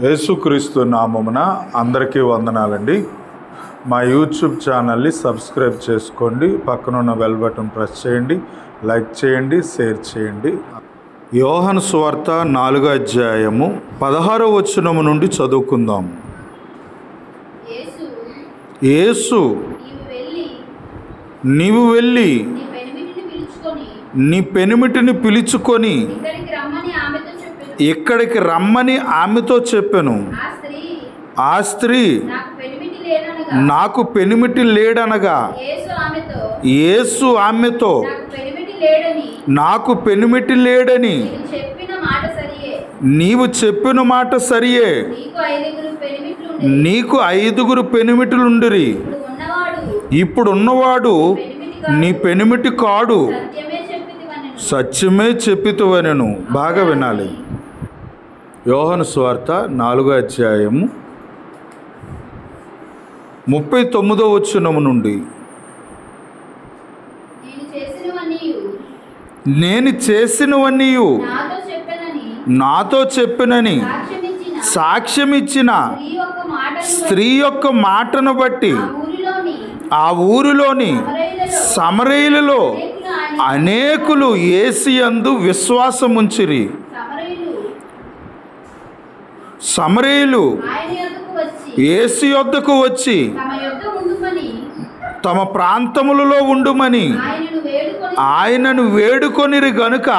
యేసుక్రీస్తు నామమున అందరికీ వందనాలండి. మా యూట్యూబ్ ఛానల్ని సబ్స్క్రైబ్ చేసుకోండి, పక్కనున్న బెల్ బటన్ ప్రెస్ చేయండి, లైక్ చేయండి, షేర్ చేయండి. యోహాను సువార్త 4వ అధ్యాయము 16వ వచనము నుండి చదువుకుందాం. యేసు నీవు వెళ్ళి నీ పెనిమిటిని పిలుచుకొని ఇక్కడికి రమ్మని ఆమెతో చెప్పాను. ఆ స్త్రీ నాకు పెనిమిటి లేడనగా యేసు ఆమెతో నాకు పెనిమిటి లేడని నీవు చెప్పిన మాట సరియే, నీకు 5 పెనిమిటులుండిరి, ఇప్పుడు ఉన్నవాడు నీ పెనిమిటి కాడు, సత్యమే చెప్పితువనెను. బాగా వినాలి. యోహాను సువార్త 4వ అధ్యాయము 39వ వచనము నుండి నేను చేసినవన్నీ నాతో చెప్పినని సాక్ష్యమిచ్చిన స్త్రీ యొక్క మాటను బట్టి ఆ ఊరిలోని సమరయులలో అనేకులు యేసుయందు విశ్వాసముంచిరి. సమరయులు యేసు యొద్దకు వచ్చి తమ ప్రాంతములలో ఉండుమని ఆయనను వేడుకొనిరి గనుక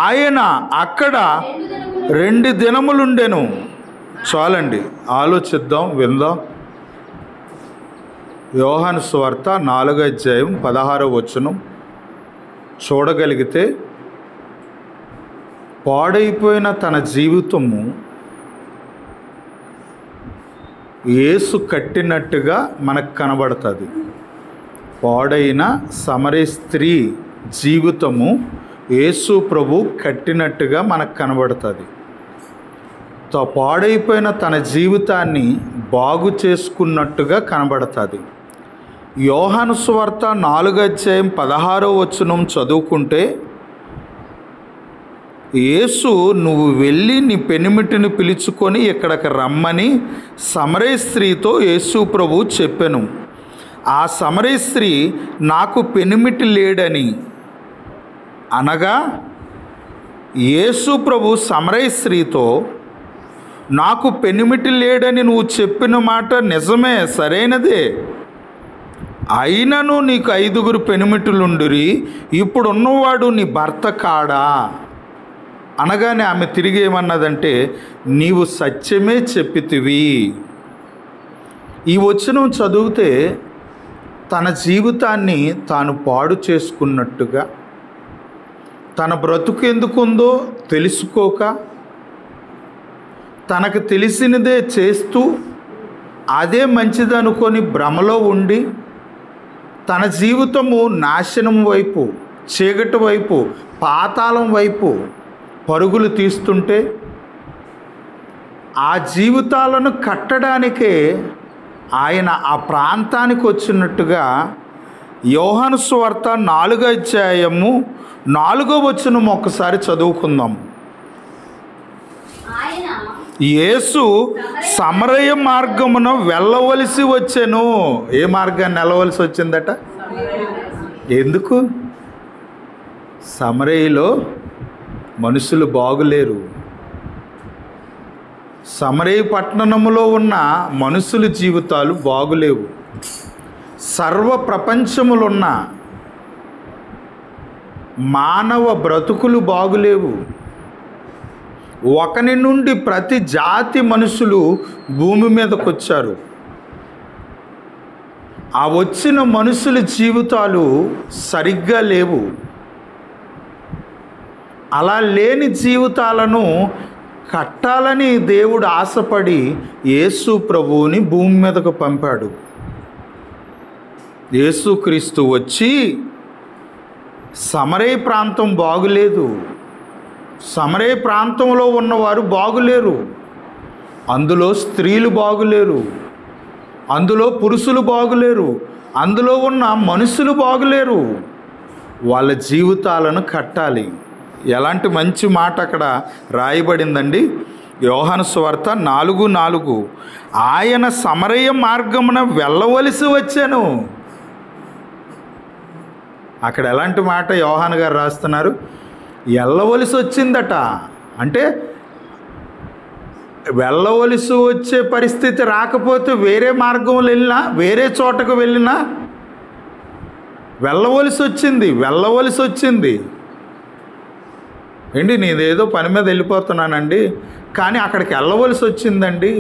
ఆయన అక్కడ 2 దినములుండెను. చాలండి, ఆలోచిద్దాం, విందాం. యోహాను సువార్త 4వ అధ్యాయం 16వ వచనం చూడగలిగితే పాడైపోయిన తన జీవితము యేసు కట్టినట్టుగా మనకు కనబడుతుంది. పాడైన సమరయ స్త్రీ జీవితము యేసు ప్రభు కట్టినట్టుగా మనకు కనబడుతుంది. పాడైపోయిన తన జీవితాన్ని బాగు చేసుకున్నట్టుగా కనబడుతుంది. యోహాను సువార్త 4వ అధ్యాయం 16వ వచనం చదువుకుంటే యేసు నువ్వు వెళ్ళి నీ పెనిమిటిని పిలుచుకొని ఇక్కడికి రమ్మని సమరయ స్త్రీతో యేసు ప్రభు చెప్పెను. ఆ సమరయ స్త్రీ నాకు పెనిమిటి లేడని అనగా యేసు ప్రభు సమరయ స్త్రీతో నాకు పెనిమిటి లేడని నువ్వు చెప్పిన మాట నిజమే, సరైనదే, అయినను నీకు 5 పెనిమిటులుండిరి, ఇప్పుడున్నవాడు నీ భర్త కాడా అనగానే ఆమె తిరిగి ఏమన్నదంటే నీవు సత్యమే చెప్పితివి. ఈ వచనం చదివితే తన జీవితాన్ని తాను పాడు చేసుకున్నట్టుగా, తన బ్రతుకు ఎందుకుందో తెలుసుకోక తనకు తెలిసినదే చేస్తూ అదే మంచిదనుకొని భ్రమలో ఉండి తన జీవితము నాశనం వైపు, చీకటి వైపు, పాతాళం వైపు పరుగులు తీస్తుంటే ఆ జీవితాలను కట్టడానికే ఆయన ఆ ప్రాంతానికి వచ్చినట్టుగా యోహాను సువార్త 4వ అధ్యాయము 4వ వచనం ఒకసారి చదువుకుందాం. యేసు సమరయ మార్గమున వెళ్ళవలసి వచ్చెను. ఏ మార్గాన్ని వెళ్ళవలసి వచ్చిందట? ఎందుకు? సమరయలో మనుషులు బాగులేరు. సమరయ పట్టణములో ఉన్న మనుషుల జీవితాలు బాగులేవు. సర్వ ప్రపంచములున్న మానవ బ్రతుకులు బాగులేవు. ఒకని నుండి ప్రతి జాతి మనుషులు భూమి మీదకు వచ్చారు. ఆ వచ్చిన మనుషుల జీవితాలు సరిగ్గా లేవు. అలా లేని జీవితాలను కట్టాలని దేవుడు ఆశపడి యేసు ప్రభువుని భూమి మీదకు పంపాడు. యేసుక్రీస్తు వచ్చి సమరయ ప్రాంతం బాగులేదు, సమరయ ప్రాంతంలో ఉన్నవారు బాగులేరు, అందులో స్త్రీలు బాగులేరు, అందులో పురుషులు బాగులేరు, అందులో ఉన్న మనుషులు బాగులేరు. వాళ్ళ జీవితాలను కట్టాలి. ఎలాంటి మంచి మాట అక్కడ రాయబడిందండి. యోహాను సువార్త 4:4, ఆయన సమరయ మార్గమున వెళ్ళవలసి వచ్చాను. అక్కడ ఎలాంటి మాట యోహాను గారు రాస్తున్నారు? వెళ్ళవలసి వచ్చిందట. అంటే వెళ్ళవలసి వచ్చే పరిస్థితి రాకపోతే వేరే మార్గంలో వెళ్ళినా, వేరే చోటకు వెళ్ళినా వెళ్ళవలసి వచ్చింది. ఏంటి, నేనేదో పని మీద వెళ్ళిపోతున్నానండి, కానీ అక్కడికి వెళ్ళవలసి వచ్చిందండి,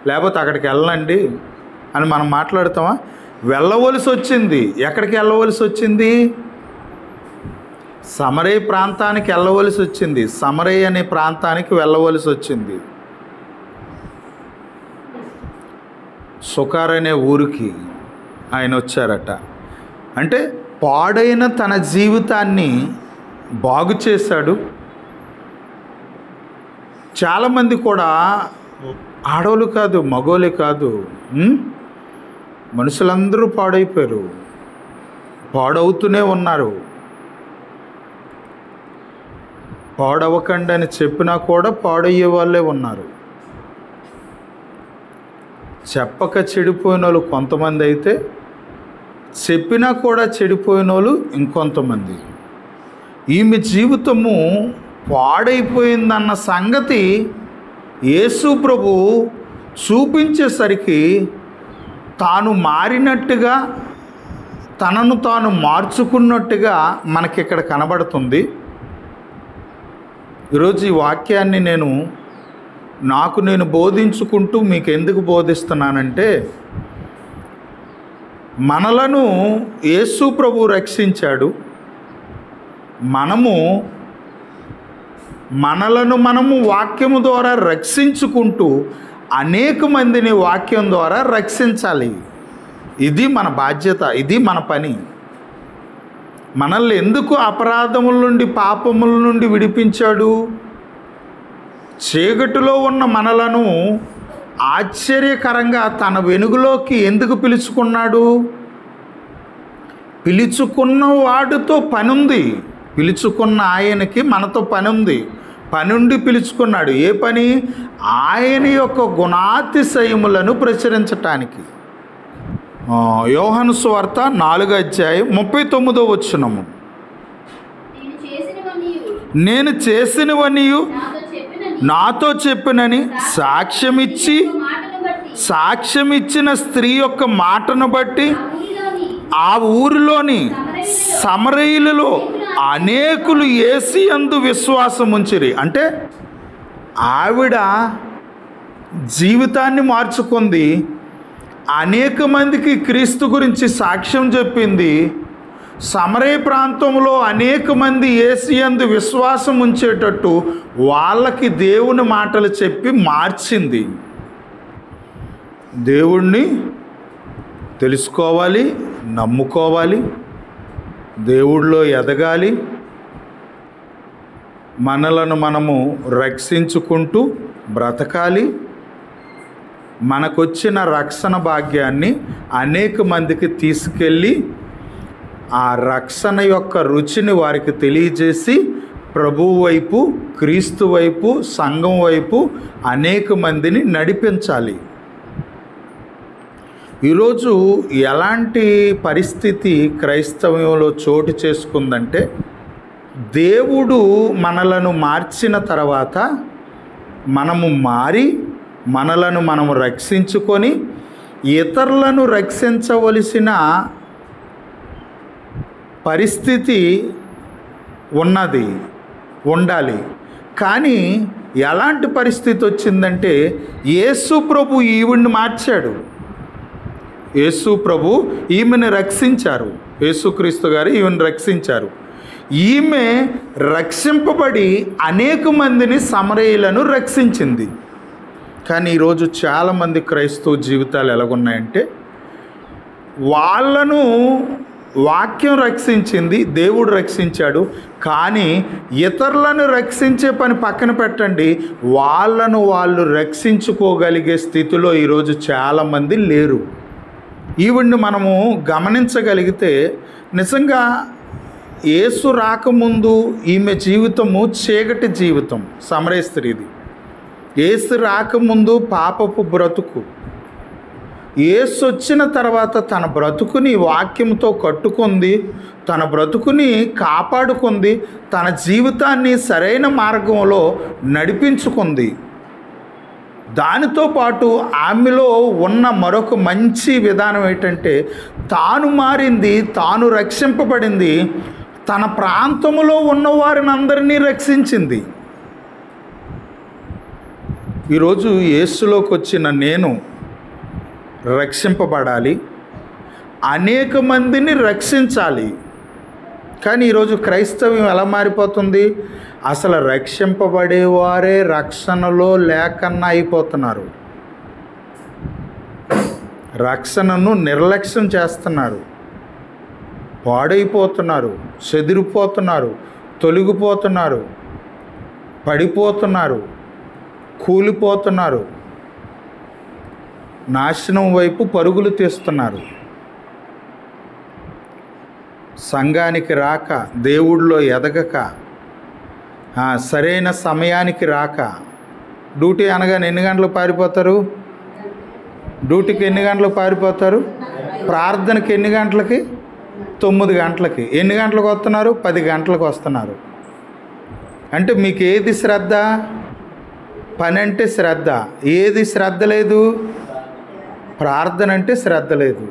లేకపోతే అక్కడికి వెళ్ళండి అని మనం మాట్లాడతామా? వెళ్ళవలసి వచ్చింది. ఎక్కడికి వెళ్ళవలసి వచ్చింది? సమరయ ప్రాంతానికి వెళ్ళవలసి వచ్చింది. సమరయ అనే ప్రాంతానికి వెళ్ళవలసి వచ్చింది. సుకార్ అనే ఊరికి ఆయన వచ్చారట. అంటే పాడైన తన జీవితాన్ని బాగు చేశాడు. చాలామంది కూడా ఆడవాళ్ళు కాదు, మగోళ్ళే కాదు, మనుషులందరూ పాడైపోయారు, పాడవుతూనే ఉన్నారు. పాడవకండి అని చెప్పినా కూడా పాడయ్యే వాళ్ళే ఉన్నారు. చెప్పక చెడిపోయిన వాళ్ళు కొంతమంది అయితే, చెప్పినా కూడా చెడిపోయిన వాళ్ళు ఇంకొంతమంది. ఈమె జీవితము పాడైపోయిందన్న సంగతి యేసు ప్రభు చూపించేసరికి తాను మారినట్టుగా, తనను తాను మార్చుకున్నట్టుగా మనకిక్కడ కనబడుతుంది. ఈరోజు ఈ వాక్యాన్ని నాకు నేను బోధించుకుంటూ మీకు ఎందుకు బోధిస్తున్నానంటే, మనలను యేసు ప్రభు రక్షించాడు. మనము వాక్యము ద్వారా రక్షించుకుంటూ అనేక మందిని వాక్యం ద్వారా రక్షించాలి. ఇది మన బాధ్యత, ఇది మన పని. మనల్ని ఎందుకు అపరాధముల నుండి, పాపముల నుండి విడిపించాడు? చీకటిలో ఉన్న మనలను ఆశ్చర్యకరంగా తన వెలుగులోకి ఎందుకు పిలుచుకున్నాడు? పిలుచుకున్న వాడితో పనుంది. పిలుచుకున్న ఆయనకి మనతో పని ఉంది. పనుండి పిలుచుకున్నాడు. ఏ పని? ఆయన యొక్క గుణాతిశయములను ప్రచురించటానికి. యోహాను సువార్త 4:39 నేను చేసినవనియు నాతో చెప్పినని సాక్ష్యమిచ్చిన స్త్రీ యొక్క మాటను బట్టి ఆ ఊరిలోని సమరయులలో అనేకులు యేసు యందు విశ్వాసం ఉంచిరి. అంటే ఆవిడ జీవితాన్ని మార్చుకుంది, అనేక మందికి క్రీస్తు గురించి సాక్ష్యం చెప్పింది. సమరయ ప్రాంతంలో అనేక మంది యేసు యందు విశ్వాసం ఉంచేటట్టు వాళ్ళకి దేవుని మాటలు చెప్పి మార్చింది. దేవుణ్ణి తెలుసుకోవాలి, నమ్ముకోవాలి, దేవుడిలో ఎదగాలి, మనలను మనము రక్షించుకుంటూ బ్రతకాలి. మనకొచ్చిన రక్షణ భాగ్యాన్ని అనేక మందికి తీసుకెళ్ళి ఆ రక్షణ యొక్క రుచిని వారికి తెలియజేసి ప్రభువు వైపు, క్రీస్తు వైపు, సంఘం వైపు అనేక మందిని నడిపించాలి. ఈరోజు ఎలాంటి పరిస్థితి క్రైస్తవంలో చోటు చేసుకుందంటే, దేవుడు మనలను మార్చిన తర్వాత మనము మారి మనలను మనము రక్షించుకొని ఇతరులను రక్షించవలసిన పరిస్థితి ఉండాలి. కానీ ఎలాంటి పరిస్థితి వచ్చిందంటే, యేసు ప్రభు ఈవిడ్ని మార్చాడు. యేసు ప్రభు ఈమెను రక్షించారు. యేసుక్రీస్తు గారు ఈమెను రక్షించారు. ఈమె రక్షింపబడి అనేక మందిని సమరయులను రక్షించింది. కానీ ఈరోజు చాలామంది క్రైస్తవ జీవితాలు ఎలాగున్నాయంటే, వాళ్ళను వాక్యం రక్షించింది, దేవుడు రక్షించాడు, కానీ ఇతరులను రక్షించే పని పక్కన పెట్టండి, వాళ్ళను వాళ్ళు రక్షించుకోగలిగే స్థితిలో ఈరోజు చాలామంది లేరు. ఈవిడ్ని మనము గమనించగలిగితే నిజంగా యేసు రాకముందు ఈమె జీవితము చీకటి జీవితం, సమరయ స్త్రీది. యేసు రాకముందు పాపపు బ్రతుకు, యేసు వచ్చిన తర్వాత తన బ్రతుకుని వాక్యంతో కట్టుకుంది, తన బ్రతుకుని కాపాడుకుంది, తన జీవితాన్ని సరైన మార్గంలో నడిపించుకుంది. దానితో పాటు ఆమెలో ఉన్న మరొక మంచి విధానం ఏంటంటే తాను మారింది, తాను రక్షింపబడింది, తన ప్రాంతములో ఉన్న వారిని అందరినీ రక్షించింది. ఈరోజు యేసులోకి వచ్చిన నేను రక్షింపబడాలి, అనేక మందిని రక్షించాలి. కానీ ఈరోజు క్రైస్తవ్యం ఎలా మారిపోతుంది? అసలు రక్షింపబడేవారే రక్షణలో లేకన్నా అయిపోతున్నారు. రక్షణను నిర్లక్ష్యం చేస్తున్నారు, పాడైపోతున్నారు, చెదిరిపోతున్నారు, తొలగిపోతున్నారు, పడిపోతున్నారు, కూలిపోతున్నారు, నాశనం వైపు పరుగులు తీస్తున్నారు. సంఘానికి రాక, దేవుడిలో ఎదగక, సరైన సమయానికి రాక, డ్యూటీ అనగానే ఎన్ని గంటలకు పారిపోతారు? డ్యూటీకి ఎన్ని గంటలకు పారిపోతారు? ప్రార్థనకి ఎన్ని గంటలకి? 9 గంటలకి. ఎన్ని గంటలకు వస్తున్నారు? 10 గంటలకు వస్తున్నారు. అంటే మీకు ఏది శ్రద్ధ? పని అంటే శ్రద్ధ. ఏది శ్రద్ధ లేదు? ప్రార్థన అంటే శ్రద్ధ లేదు.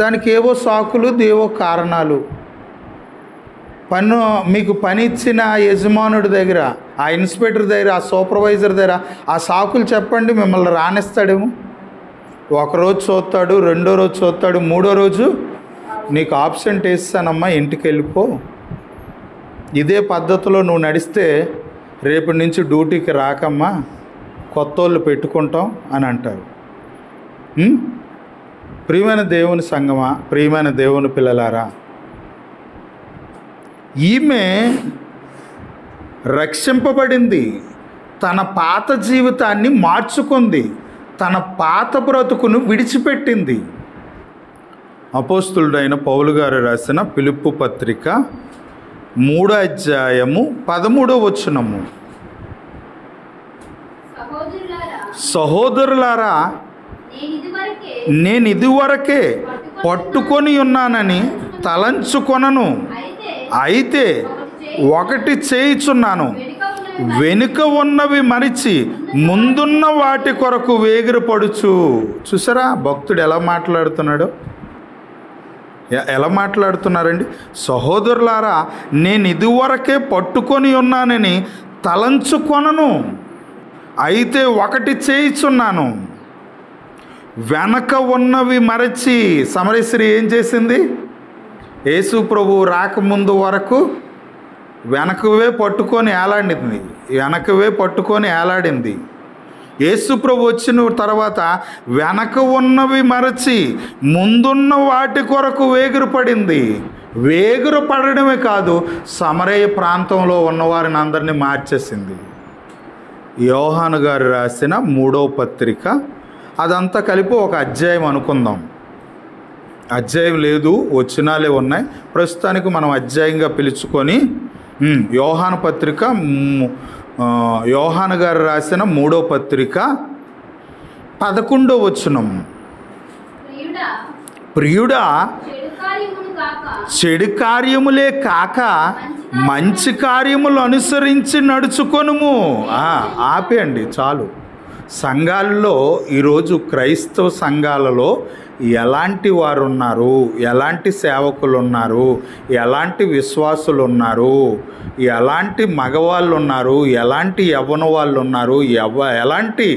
దానికి ఏవో సాకులు, ఏవో కారణాలు. మీకు పని ఇచ్చిన యజమానుడి దగ్గర, ఆ ఇన్స్పెక్టర్ దగ్గర, ఆ సూపర్వైజర్ దగ్గర ఆ సాకులు చెప్పండి, మిమ్మల్ని రానిస్తాడేమో. ఒకరోజు చూస్తాడు, రెండో రోజు చూస్తాడు, మూడో రోజు నీకు ఆబ్సెంట్ వేస్తానమ్మా, ఇంటికి వెళ్ళిపో. ఇదే పద్ధతిలో నువ్వు నడిస్తే రేపటి నుంచి డ్యూటీకి రాకమ్మా, కొత్త వాళ్ళు పెట్టుకుంటాం అని అంటారు. ప్రియమైన దేవుని సంగమా, ప్రియమైన దేవుని పిల్లలారా, ఈమె రక్షింపబడింది, తన పాత జీవితాన్ని మార్చుకుంది, తన పాత బ్రతుకును విడిచిపెట్టింది. అపోస్తులుడైన పౌలు గారు రాసిన ఫిలిప్పు పత్రిక 3వ అధ్యాయము 13వ వచనము. సహోదరులారా, నేను ఇదివరకే పట్టుకొని ఉన్నానని తలంచుకొనను, అయితే ఒకటి చేయుచున్నాను, వెనుక ఉన్నవి మరిచి ముందున్న వాటి కొరకు వేగిరపడుచు. చూసారా భక్తుడు ఎలా మాట్లాడుతున్నాడు? ఎలా మాట్లాడుతున్నారండి? సహోదరులారా, నేను ఇదివరకే పట్టుకొని ఉన్నానని తలంచుకొనను, అయితే ఒకటి చేయుచున్నాను, వెనక ఉన్నవి మరచి. సమరస్త్రీ ఏం చేసింది? యేసు ప్రభు రాకముందు వరకు వెనకవే పట్టుకొని ఏలాడింది, వెనకవే పట్టుకొని ఏలాడింది. యేసు ప్రభు వచ్చిన తర్వాత వెనక ఉన్నవి మరచి ముందున్న వాటి కొరకు వేగిరపడింది. వేగిరపడమే కాదు, సమరయ ప్రాంతంలో ఉన్నవారిని అందరినీ మార్చేసింది. యోహాను గారు రాసిన 3వ పత్రిక, అదంతా కలిపి ఒక అధ్యాయం అనుకుందాం. అధ్యాయం లేదు, వచనాలే ఉన్నాయి. ప్రస్తుతానికి మనం అధ్యాయంగా పిలుచుకొని యోహాను పత్రిక, యోహాను గారు రాసిన 3వ పత్రిక 11వ వచనం. ప్రియుడా, చెడు కార్యములే కాక మంచి కార్యములు అనుసరించి నడుచుకొనుము. ఆపేయండి చాలు. సంఘాల్లో ఈరోజు క్రైస్తవ సంఘాలలో ఎలాంటి వారు ఉన్నారు, ఎలాంటి సేవకులు ఉన్నారు, ఎలాంటి విశ్వాసులు ఉన్నారు, ఎలాంటి మగవాళ్ళు ఉన్నారు, ఎలాంటి యవ్వన వాళ్ళు ఉన్నారు, ఎలాంటి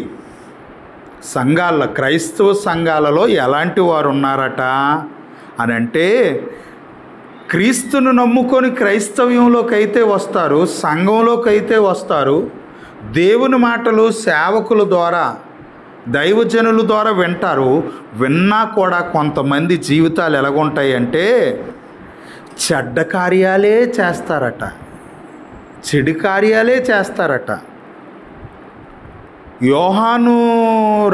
సంఘాల, క్రైస్తవ సంఘాలలో ఎలాంటి వారు ఉన్నారట అని అంటే, క్రీస్తును నమ్ముకొని క్రైస్తవ్యంలోకి అయితే వస్తారు, సంఘంలోకి అయితే వస్తారు, దేవుని మాటలు సేవకుల ద్వారా, దైవజనుల ద్వారా వింటారు. విన్నా కూడా కొంతమంది జీవితాలు ఎలాగుంటాయి అంటే చెడ్డ కార్యాలే చేస్తారట, చెడు కార్యాలే చేస్తారట. యోహాను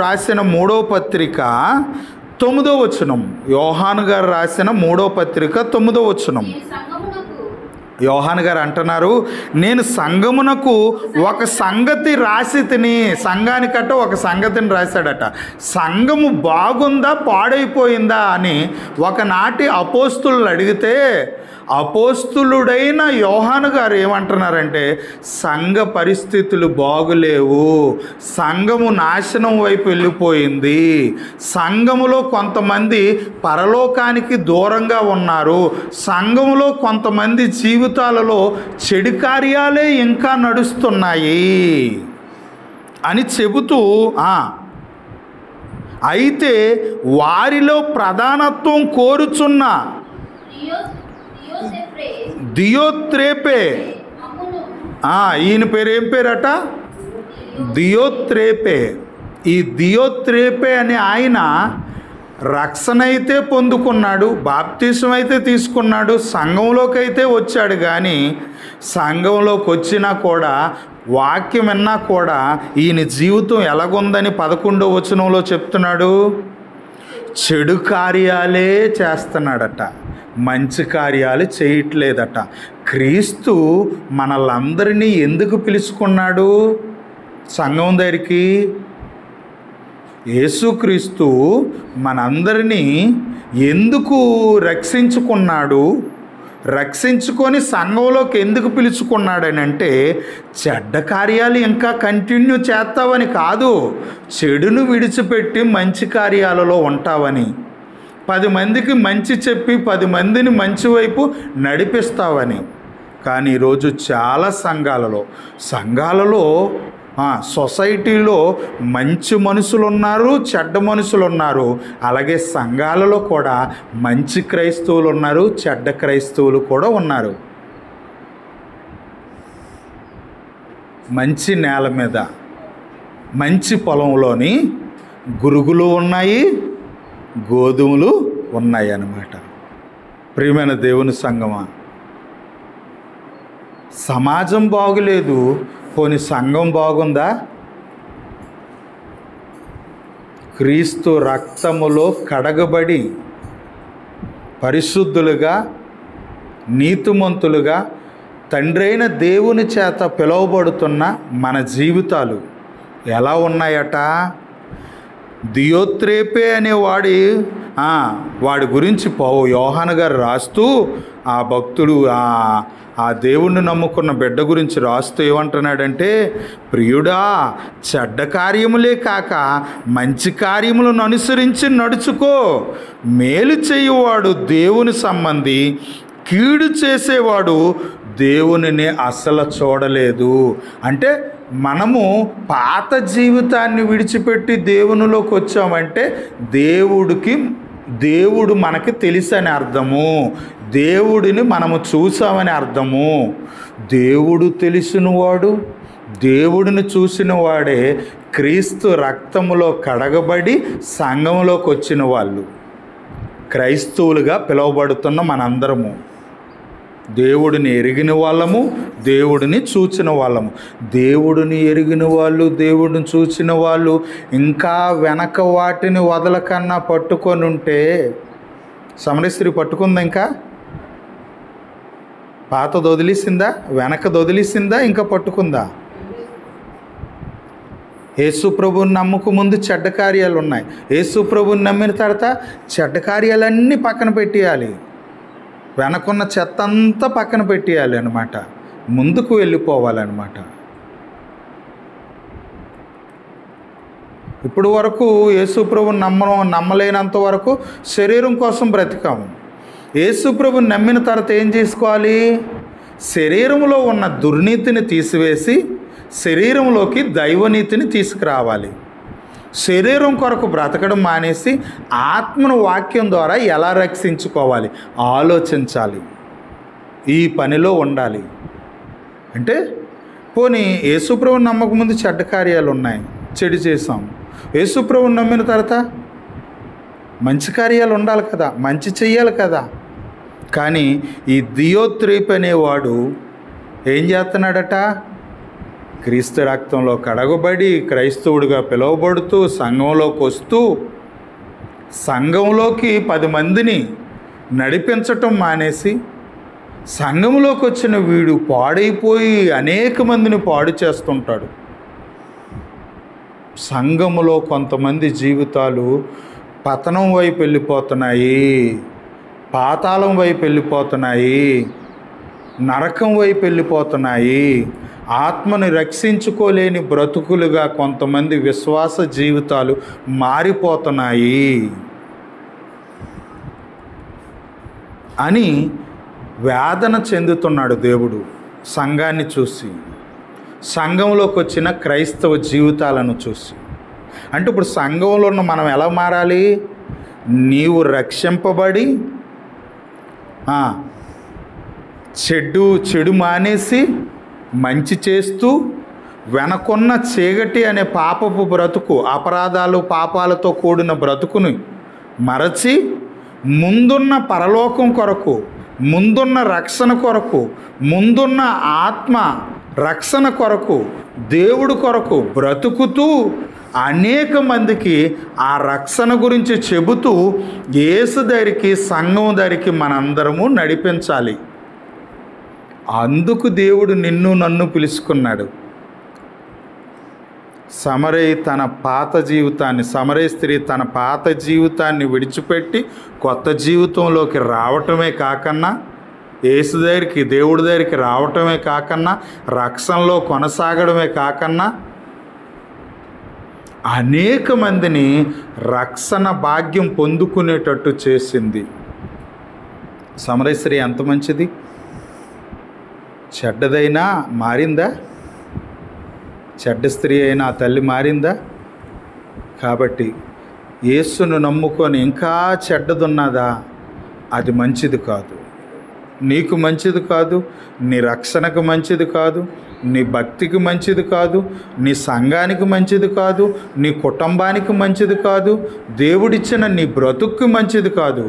రాసిన 3వ పత్రిక 9వ వచనం. యోహాను గారు రాసిన 3వ పత్రిక 9వ వచనం. యోహాను గారు అంటున్నారు, నేను సంఘమునకు ఒక సంగతి రాసి తిని, సంఘానికట ఒక సంగతిని రాశాడట. సంఘము బాగుందా పాడైపోయిందా అని ఒకనాటి అపోస్తులను అడిగితే అపోస్తులుడైన యోహాను గారు ఏమంటున్నారంటే, సంఘ పరిస్థితులు బాగులేవు, సంఘము నాశనం వైపు వెళ్ళిపోయింది, సంఘములో కొంతమంది పరలోకానికి దూరంగా ఉన్నారు, సంఘములో కొంతమంది జీవితాలలో చెడు కార్యాలే ఇంకా నడుస్తున్నాయి అని చెబుతూ, అయితే వారిలో ప్రధానత్వం కోరుచున్న దియోత్రేపే, ఈయన పేరు ఏం పేరట? దియోత్రేపే. ఈ దియోత్రేపే అనే ఆయన రక్షణ అయితే పొందుకున్నాడు, బాప్తిసం అయితే తీసుకున్నాడు, సంఘంలోకి అయితే వచ్చాడు. కానీ సంఘంలోకి వచ్చినా కూడా, వాక్యం విన్నా కూడా ఈయన జీవితం ఎలాగుందని 11వ వచనంలో చెప్తున్నాడు. చెడు కార్యాలే చేస్తున్నాడట, మంచి కార్యాలు చేయట్లేదట. క్రీస్తు మనలందరినీ ఎందుకు పిలుచుకున్నాడు సంఘం దగ్గరికి? యేసుక్రీస్తు మనందరినీ ఎందుకు రక్షించుకున్నాడు, రక్షించుకొని సంఘంలోకి ఎందుకు పిలుచుకున్నాడని అంటే, చెడ్డ కార్యాలు ఇంకా కంటిన్యూ చేస్తావని కాదు, చెడును విడిచిపెట్టి మంచి కార్యాలలో ఉంటావని, 10 మందికి మంచి చెప్పి 10 మందిని మంచి వైపు నడిపిస్తావని. కానీ ఈరోజు చాలా సంఘాలలో సొసైటీలో మంచి మనుషులు ఉన్నారు, చెడ్డ మనుషులు ఉన్నారు. అలాగే సంఘాలలో కూడా మంచి క్రైస్తవులు ఉన్నారు, చెడ్డ క్రైస్తవులు కూడా ఉన్నారు. మంచి నేల మీద మంచి పొలంలోని గురుగులు ఉన్నాయి, గోధుమలు ఉన్నాయి అన్నమాట. ప్రియమైన దేవుని సంఘమా, సమాజం బాగులేదు, పోనీ సంఘం బాగుందా? క్రీస్తు రక్తములో కడగబడి పరిశుద్ధులుగా, నీతిమంతులుగా, తండ్రైన దేవుని చేత పిలువబడుతున్న మన జీవితాలు ఎలా ఉన్నాయట? దియోత్రేపే అనే వాడి గురించి యోహాను గారు రాస్తూ, ఆ భక్తుడు ఆ దేవుణ్ణి నమ్ముకున్న బిడ్డ గురించి రాస్తూ ఏమంటున్నాడంటే, ప్రియుడా, చెడ్డ కార్యములే కాక మంచి కార్యములను అనుసరించి నడుచుకో. మేలు చేయువాడు దేవుని సంబంధి, కీడు చేసేవాడు దేవునిని అస్సలు చూడలేదు. అంటే మనము పాత జీవితాన్ని విడిచిపెట్టి దేవునిలోకి వచ్చామంటే దేవుడు మనకి తెలుసని అర్థము, దేవుడిని మనము చూసామని అర్థము. దేవుడు తెలిసినవాడు, దేవుడిని చూసిన వాడే క్రీస్తు రక్తములో కడగబడి సంఘంలోకి వచ్చిన వాళ్ళు, క్రైస్తవులుగా పిలువబడుతున్న మనందరము. దేవుడిని ఎరిగిన వాళ్ళము, దేవుడిని చూచిన వాళ్ళము. దేవుడిని ఎరిగిన వాళ్ళు, దేవుడిని చూసిన వాళ్ళు ఇంకా వెనక వాటిని వదలకన్నా పట్టుకొని ఉంటే, సమరస్త్రీ పట్టుకుందా? ఇంకా పాతది వదిలేసిందా? వెనకది వదిలేసిందా? ఇంకా పట్టుకుందా? యేసు ప్రభువుని నమ్మక ముందు చెడ్డ కార్యాలు ఉన్నాయి, యేసు ప్రభువుని నమ్మిన తర్వాత చెడ్డ కార్యాలన్నీ పక్కన పెట్టేయాలి, వెనకున్న చెత్త అంతా పక్కన పెట్టేయాలి అన్నమాట, ముందుకు వెళ్ళిపోవాలన్నమాట. ఇప్పుడు వరకు యేసు ప్రభువుని నమ్మలేనంత వరకు శరీరం కోసం బ్రతికాము. యేసు ప్రభువుని నమ్మిన తర్వాత ఏం చేసుకోవాలి? శరీరంలో ఉన్న దుర్నీతిని తీసివేసి శరీరంలోకి దైవనీతిని తీసుకురావాలి. శరీరం కొరకు బ్రతకడం మానేసి ఆత్మను వాక్యం ద్వారా ఎలా రక్షించుకోవాలి ఆలోచించాలి, ఈ పనిలో ఉండాలి. అంటే పోనీ యేసుప్రభుని నమ్మక ముందు చెడ్డ కార్యాలు ఉన్నాయి, చెడు చేసాం. యేసుప్రభుని నమ్మిన తర్వాత మంచి కార్యాలు ఉండాలి కదా, మంచి చెయ్యాలి కదా. కానీ ఈ దియోత్రేపు అనేవాడు ఏం చేస్తున్నాడట? క్రీస్తు రక్తంలో కడగబడి క్రైస్తవుడిగా పిలువబడుతూ సంఘంలోకి వస్తూ సంఘంలోకి 10 మందిని నడిపించటం మానేసి సంఘంలోకి వచ్చిన వీడు పాడైపోయి అనేక మందిని పాడు చేస్తుంటాడు. సంఘములో కొంతమంది జీవితాలు పతనం వైపు వెళ్ళిపోతున్నాయి, పాతాళం వైపు వెళ్ళిపోతున్నాయి, నరకం వైపు వెళ్ళిపోతున్నాయి. ఆత్మని రక్షించుకోలేని బ్రతుకులుగా కొంతమంది విశ్వాస జీవితాలు మారిపోతున్నాయి అని వేదన చెందుతున్నాడు దేవుడు సంఘాన్ని చూసి, సంఘంలోకి వచ్చిన క్రైస్తవ జీవితాలను చూసి. అంటే ఇప్పుడు సంఘంలో ఉన్న మనం ఎలా మారాలి? నీవు రక్షింపబడి చెడు మానేసి మంచి చేస్తూ వెనకున్న చీకటి అనే పాపపు బ్రతుకు, అపరాధాలు పాపాలతో కూడిన బ్రతుకుని మరచి ముందున్న పరలోకం కొరకు, ముందున్న రక్షణ కొరకు, ముందున్న ఆత్మ రక్షణ కొరకు, దేవుడు కొరకు బ్రతుకుతూ అనేక మందికి ఆ రక్షణ గురించి చెబుతూ యేసు దగ్గరికి, సంఘం దగ్గరికి మనందరము నడిపించాలి. అందుకు దేవుడు నిన్ను నన్ను పిలుచుకున్నాడు. సమరయ తన పాత జీవితాన్ని, సమరయ స్త్రీ తన పాత జీవితాన్ని విడిచిపెట్టి కొత్త జీవితంలోకి రావటమే కాకన్నా, యేసు దగ్గరికి, దేవుడి దగ్గరికి రావటమే కాకన్నా, రక్షణలో కొనసాగడమే కాకన్నా అనేక మందిని రక్షణ భాగ్యం పొందుకునేటట్టు చేసింది. సమరయ స్త్రీ ఎంత మంచిది! చెడ్డదైనా మారిందా? చెడ్డ స్త్రీ అయినా ఆ తల్లి మారిందా? కాబట్టి యేసును నమ్ముకొని ఇంకా చెడ్డదున్నదా? అది మంచిది కాదు, నీకు మంచిది కాదు, నీ రక్షణకు మంచిది కాదు, నీ భక్తికి మంచిది కాదు, నీ సంఘానికి మంచిది కాదు, నీ కుటుంబానికి మంచిది కాదు, దేవుడిచ్చిన నీ బ్రతుక్కి మంచిది కాదు.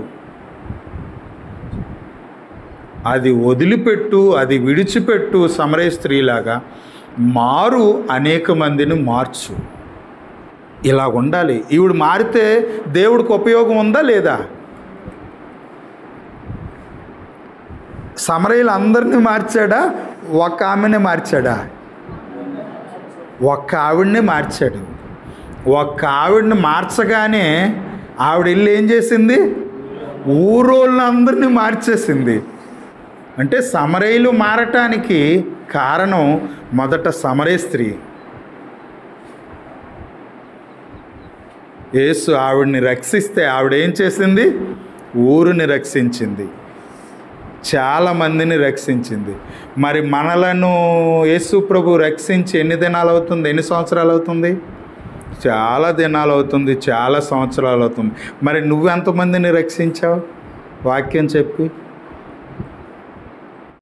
అది వదిలిపెట్టు, అది విడిచిపెట్టు. సమరయ స్త్రీలాగా మారు, అనేక మందిని మార్చు. ఇలా ఉండాలి. ఈవిడ మారితే దేవుడికి ఉపయోగం ఉందా లేదా? సమరయులు అందరినీ మార్చాడా? ఒక్క ఆమెనే మార్చాడా? ఒక్క ఆవిడనే మార్చాడు. ఒక్క ఆవిడని మార్చగానే ఆవిడ వెళ్ళి ఏం చేసింది? ఊరోళ్ళందరినీ మార్చేసింది. అంటే సమరయులు మారటానికి కారణం మొదట సమరయ స్త్రీ. యేసు ఆవిడ్ని రక్షిస్తే ఆవిడ ఏం చేసింది? ఊరుని రక్షించింది, చాలామందిని రక్షించింది. మరి మనలను యేసు ప్రభు రక్షించి ఎన్ని దినాలు అవుతుంది? ఎన్ని సంవత్సరాలు అవుతుంది? చాలా దినాలు అవుతుంది, చాలా సంవత్సరాలు అవుతుంది. మరి నువ్వెంతమందిని రక్షించావు? వాక్యం చెప్పి